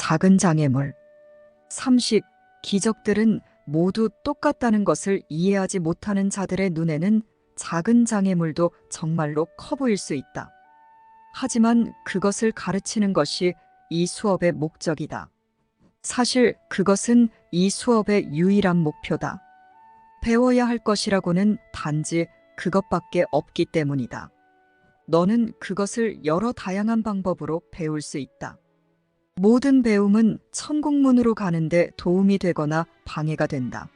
작은 장애물. 30. 기적들은 모두 똑같다는 것을 이해하지 못하는 자들의 눈에는 작은 장애물도 정말로 커 보일 수 있다. 하지만 그것을 가르치는 것이 이 수업의 목적이다. 사실 그것은 이 수업의 유일한 목표다. 배워야 할 것이라고는 단지 그것밖에 없기 때문이다. 너는 그것을 여러 다양한 방법으로 배울 수 있다. 모든 배움은 천국문으로 가는데 도움이 되거나 방해가 된다.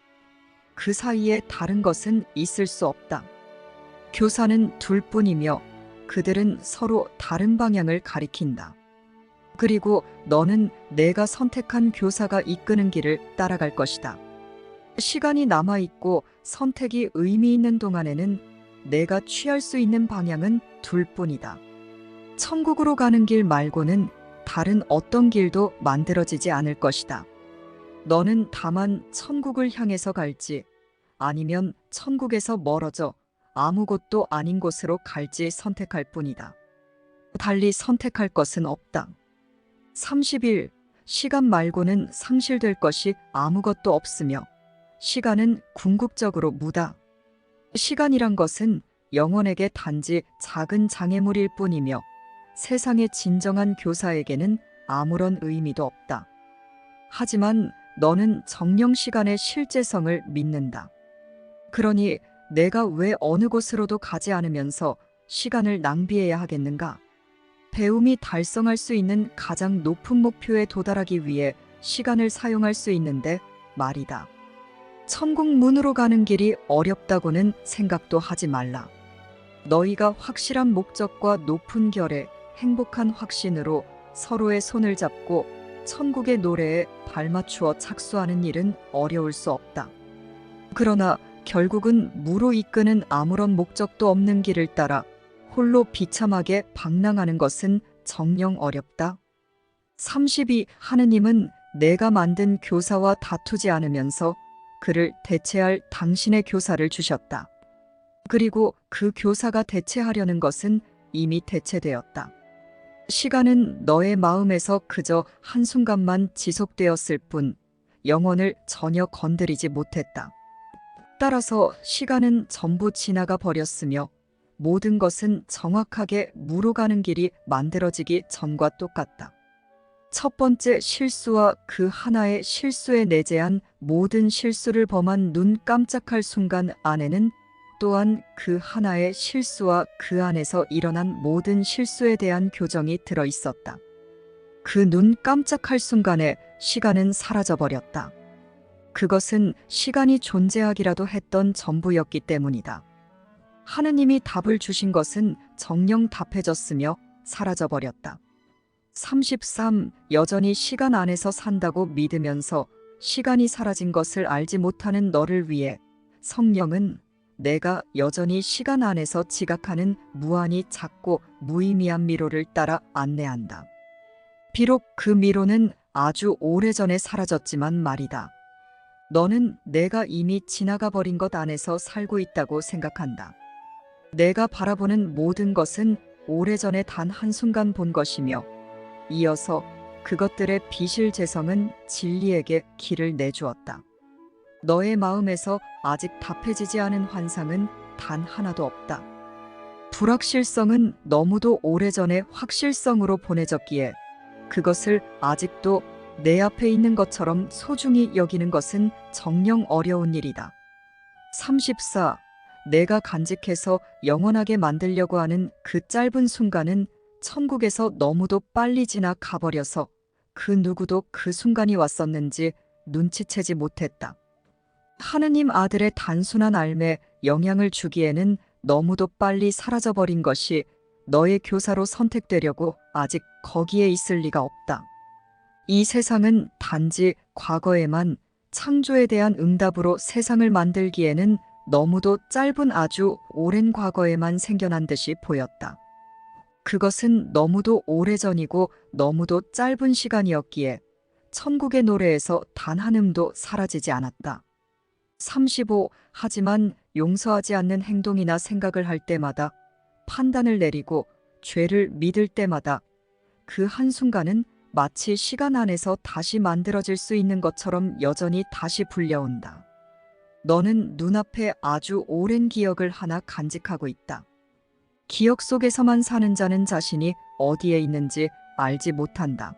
그 사이에 다른 것은 있을 수 없다. 교사는 둘뿐이며 그들은 서로 다른 방향을 가리킨다. 그리고 너는 내가 선택한 교사가 이끄는 길을 따라갈 것이다. 시간이 남아있고 선택이 의미 있는 동안에는 내가 취할 수 있는 방향은 둘뿐이다. 천국으로 가는 길 말고는 다른 어떤 길도 만들어지지 않을 것이다. 너는 다만 천국을 향해서 갈지 아니면 천국에서 멀어져 아무 곳도 아닌 곳으로 갈지 선택할 뿐이다. 달리 선택할 것은 없다. 30일, 시간 말고는 상실될 것이 아무것도 없으며 시간은 궁극적으로 무다. 시간이란 것은 영혼에게 단지 작은 장애물일 뿐이며 세상의 진정한 교사에게는 아무런 의미도 없다. 하지만 너는 정령 시간의 실제성을 믿는다. 그러니 내가 왜 어느 곳으로도 가지 않으면서 시간을 낭비해야 하겠는가? 배움이 달성할 수 있는 가장 높은 목표에 도달하기 위해 시간을 사용할 수 있는데 말이다. 천국 문으로 가는 길이 어렵다고는 생각도 하지 말라. 너희가 확실한 목적과 높은 결의 행복한 확신으로 서로의 손을 잡고 천국의 노래에 발맞추어 착수하는 일은 어려울 수 없다. 그러나 결국은 무로 이끄는 아무런 목적도 없는 길을 따라 홀로 비참하게 방랑하는 것은 정녕 어렵다. 32. 하느님은 내가 만든 교사와 다투지 않으면서 그를 대체할 당신의 교사를 주셨다. 그리고 그 교사가 대체하려는 것은 이미 대체되었다. 시간은 너의 마음에서 그저 한순간만 지속되었을 뿐 영혼을 전혀 건드리지 못했다. 따라서 시간은 전부 지나가 버렸으며 모든 것은 정확하게 무로 가는 길이 만들어지기 전과 똑같다. 첫 번째 실수와 그 하나의 실수에 내재한 모든 실수를 범한 눈 깜짝할 순간 안에는 또한 그 하나의 실수와 그 안에서 일어난 모든 실수에 대한 교정이 들어 있었다. 그 눈 깜짝할 순간에 시간은 사라져버렸다. 그것은 시간이 존재하기라도 했던 전부였기 때문이다. 하느님이 답을 주신 것은 정녕 답해졌으며 사라져버렸다. 33. 여전히 시간 안에서 산다고 믿으면서 시간이 사라진 것을 알지 못하는 너를 위해 성령은 내가 여전히 시간 안에서 지각하는 무한히 작고 무의미한 미로를 따라 안내한다. 비록 그 미로는 아주 오래전에 사라졌지만 말이다. 너는 내가 이미 지나가 버린 것 안에서 살고 있다고 생각한다. 내가 바라보는 모든 것은 오래전에 단 한순간 본 것이며 이어서 그것들의 비실재성은 진리에게 길을 내주었다. 너의 마음에서 아직 답해지지 않은 환상은 단 하나도 없다. 불확실성은 너무도 오래전에 확실성으로 보내졌기에 그것을 아직도 내 앞에 있는 것처럼 소중히 여기는 것은 정녕 어려운 일이다. 34. 내가 간직해서 영원하게 만들려고 하는 그 짧은 순간은 천국에서 너무도 빨리 지나 가버려서 그 누구도 그 순간이 왔었는지 눈치채지 못했다. 하느님 아들의 단순한 삶에 영향을 주기에는 너무도 빨리 사라져버린 것이 너의 교사로 선택되려고 아직 거기에 있을 리가 없다. 이 세상은 단지 과거에만 창조에 대한 응답으로 세상을 만들기에는 너무도 짧은 아주 오랜 과거에만 생겨난 듯이 보였다. 그것은 너무도 오래전이고 너무도 짧은 시간이었기에 천국의 노래에서 단 한 음도 사라지지 않았다. 35. 하지만 용서하지 않는 행동이나 생각을 할 때마다 판단을 내리고 죄를 믿을 때마다 그 한순간은 마치 시간 안에서 다시 만들어질 수 있는 것처럼 여전히 다시 불려온다. 너는 눈앞에 아주 오랜 기억을 하나 간직하고 있다. 기억 속에서만 사는 자는 자신이 어디에 있는지 알지 못한다.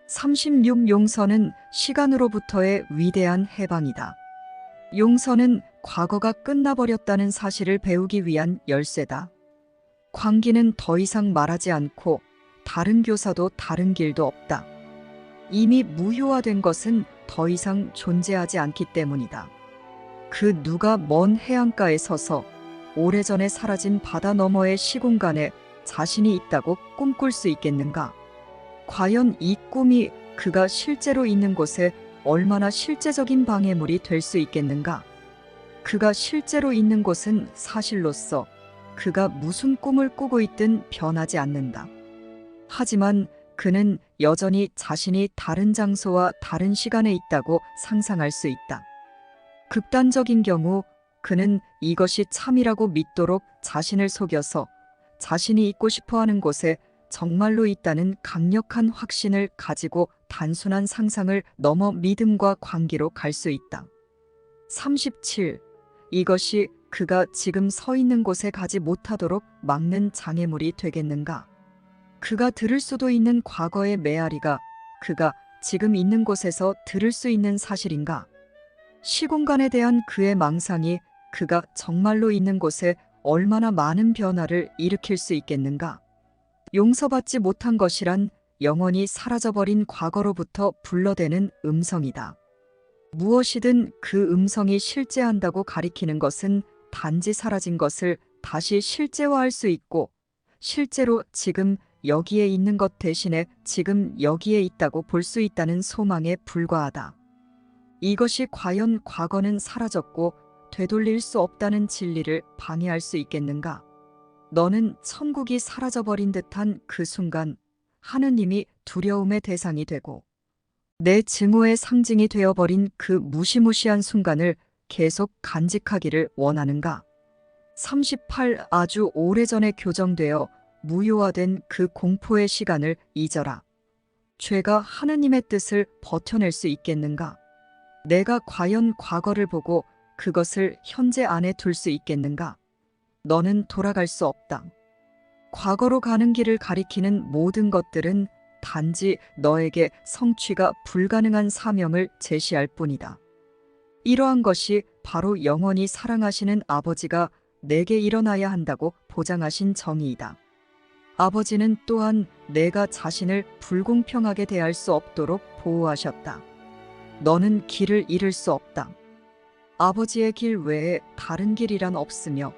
36 용서는 시간으로부터의 위대한 해방이다. 용서는 과거가 끝나버렸다는 사실을 배우기 위한 열쇠다. 광기는 더 이상 말하지 않고 다른 교사도 다른 길도 없다. 이미 무효화된 것은 더 이상 존재하지 않기 때문이다. 그 누가 먼 해안가에 서서 오래전에 사라진 바다 너머의 시공간에 자신이 있다고 꿈꿀 수 있겠는가? 과연 이 꿈이 그가 실제로 있는 곳에 얼마나 실제적인 방해물이 될 수 있겠는가? 그가 실제로 있는 곳은 사실로서 그가 무슨 꿈을 꾸고 있든 변하지 않는다. 하지만 그는 여전히 자신이 다른 장소와 다른 시간에 있다고 상상할 수 있다. 극단적인 경우 그는 이것이 참이라고 믿도록 자신을 속여서 자신이 있고 싶어하는 곳에 정말로 있다는 강력한 확신을 가지고 단순한 상상을 넘어 믿음과 관계로 갈 수 있다. 37. 이것이 그가 지금 서 있는 곳에 가지 못하도록 막는 장애물이 되겠는가? 그가 들을 수도 있는 과거의 메아리가 그가 지금 있는 곳에서 들을 수 있는 사실인가? 시공간에 대한 그의 망상이 그가 정말로 있는 곳에 얼마나 많은 변화를 일으킬 수 있겠는가? 용서받지 못한 것이란 영원히 사라져버린 과거로부터 불러대는 음성이다. 무엇이든 그 음성이 실제한다고 가리키는 것은 단지 사라진 것을 다시 실제화할 수 있고 실제로 지금 여기에 있는 것 대신에 지금 여기에 있다고 볼 수 있다는 소망에 불과하다. 이것이 과연 과거는 사라졌고 되돌릴 수 없다는 진리를 방해할 수 있겠는가? 너는 천국이 사라져버린 듯한 그 순간 하느님이 두려움의 대상이 되고 내 증오의 상징이 되어버린 그 무시무시한 순간을 계속 간직하기를 원하는가? 38. 아주 오래전에 교정되어 무효화된 그 공포의 시간을 잊어라. 죄가 하느님의 뜻을 버텨낼 수 있겠는가? 내가 과연 과거를 보고 그것을 현재 안에 둘 수 있겠는가? 너는 돌아갈 수 없다. 과거로 가는 길을 가리키는 모든 것들은 단지 너에게 성취가 불가능한 사명을 제시할 뿐이다. 이러한 것이 바로 영원히 사랑하시는 아버지가 내게 일어나야 한다고 보장하신 정의이다. 아버지는 또한 내가 자신을 불공평하게 대할 수 없도록 보호하셨다. 너는 길을 잃을 수 없다. 아버지의 길 외에 다른 길이란 없으며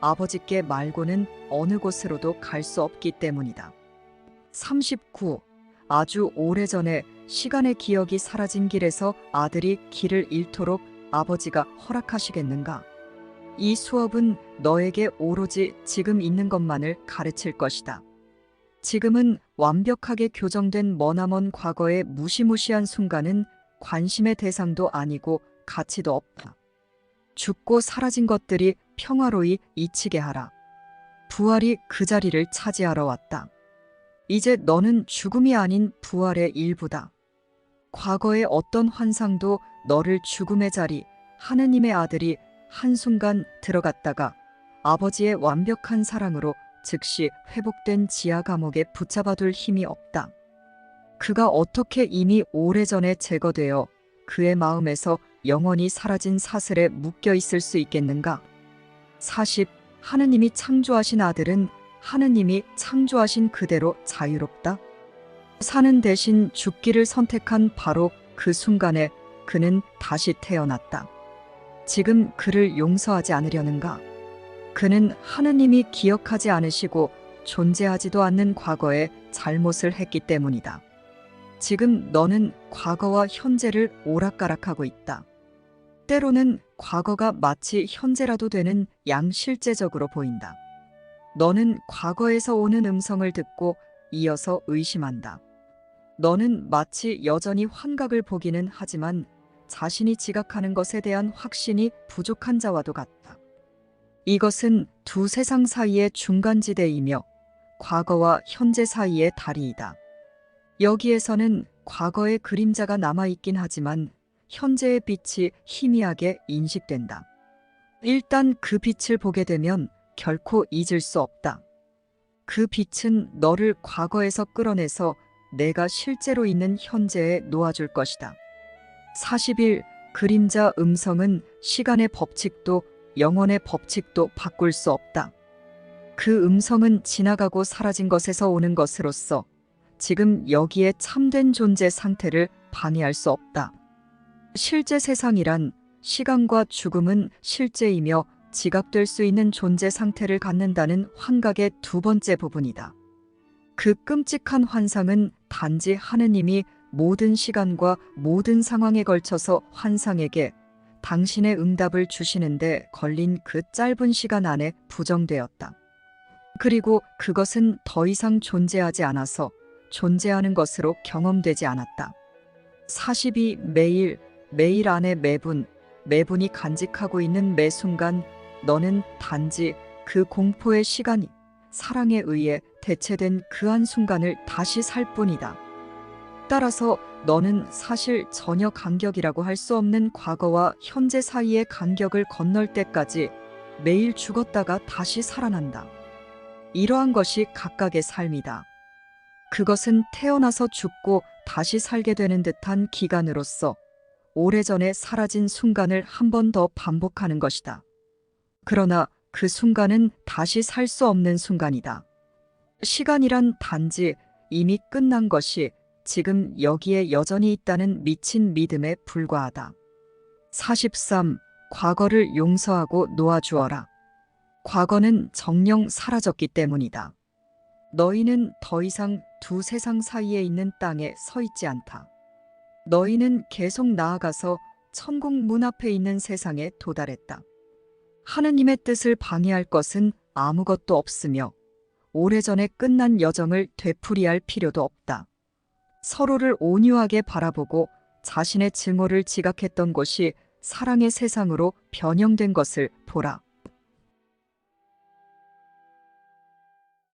아버지께 말고는 어느 곳으로도 갈 수 없기 때문이다. 39. 아주 오래전에 시간의 기억이 사라진 길에서 아들이 길을 잃도록 아버지가 허락하시겠는가? 이 수업은 너에게 오로지 지금 있는 것만을 가르칠 것이다. 지금은 완벽하게 교정된 머나먼 과거의 무시무시한 순간은 관심의 대상도 아니고 가치도 없다. 죽고 사라진 것들이 평화로이 잊히게 하라. 부활이 그 자리를 차지하러 왔다. 이제 너는 죽음이 아닌 부활의 일부다. 과거의 어떤 환상도 너를 죽음의 자리, 하느님의 아들이 한순간 들어갔다가 아버지의 완벽한 사랑으로 즉시 회복된 지하 감옥에 붙잡아둘 힘이 없다. 그가 어떻게 이미 오래전에 제거되어 그의 마음에서 영원히 사라진 사슬에 묶여 있을 수 있겠는가? 40. 하느님이 창조하신 아들은 하느님이 창조하신 그대로 자유롭다. 사는 대신 죽기를 선택한 바로 그 순간에 그는 다시 태어났다. 지금 그를 용서하지 않으려는가? 그는 하느님이 기억하지 않으시고 존재하지도 않는 과거에 잘못을 했기 때문이다. 지금 너는 과거와 현재를 오락가락하고 있다. 때로는 과거가 마치 현재라도 되는 양실제적으로 보인다. 너는 과거에서 오는 음성을 듣고 이어서 의심한다. 너는 마치 여전히 환각을 보기는 하지만 자신이 지각하는 것에 대한 확신이 부족한 자와도 같다. 이것은 두 세상 사이의 중간지대이며 과거와 현재 사이의 다리이다. 여기에서는 과거의 그림자가 남아있긴 하지만 현재의 빛이 희미하게 인식된다. 일단 그 빛을 보게 되면 결코 잊을 수 없다. 그 빛은 너를 과거에서 끌어내서 내가 실제로 있는 현재에 놓아줄 것이다. 41. 그림자 음성은 시간의 법칙도 영혼의 법칙도 바꿀 수 없다. 그 음성은 지나가고 사라진 것에서 오는 것으로서 지금 여기에 참된 존재 상태를 방해할 수 없다. 실제 세상이란 시간과 죽음은 실제이며 지각될 수 있는 존재 상태를 갖는다는 환각의 두 번째 부분이다. 그 끔찍한 환상은 단지 하느님이 모든 시간과 모든 상황에 걸쳐서 환상에게 당신의 응답을 주시는데 걸린 그 짧은 시간 안에 부정되었다. 그리고 그것은 더 이상 존재하지 않아서 존재하는 것으로 경험되지 않았다. 42. 매일 안에 매분이 간직하고 있는 매 순간 너는 단지 그 공포의 시간이 사랑에 의해 대체된 그 한 순간을 다시 살 뿐이다. 따라서 너는 사실 전혀 간격이라고 할 수 없는 과거와 현재 사이의 간격을 건널 때까지 매일 죽었다가 다시 살아난다. 이러한 것이 각각의 삶이다. 그것은 태어나서 죽고 다시 살게 되는 듯한 기간으로서 오래전에 사라진 순간을 한 번 더 반복하는 것이다. 그러나 그 순간은 다시 살 수 없는 순간이다. 시간이란 단지 이미 끝난 것이 지금 여기에 여전히 있다는 미친 믿음에 불과하다. 43. 과거를 용서하고 놓아주어라. 과거는 정녕 사라졌기 때문이다. 너희는 더 이상 두 세상 사이에 있는 땅에 서 있지 않다. 너희는 계속 나아가서 천국 문 앞에 있는 세상에 도달했다. 하느님의 뜻을 방해할 것은 아무것도 없으며 오래전에 끝난 여정을 되풀이할 필요도 없다. 서로를 온유하게 바라보고 자신의 증오를 지각했던 곳이 사랑의 세상으로 변형된 것을 보라.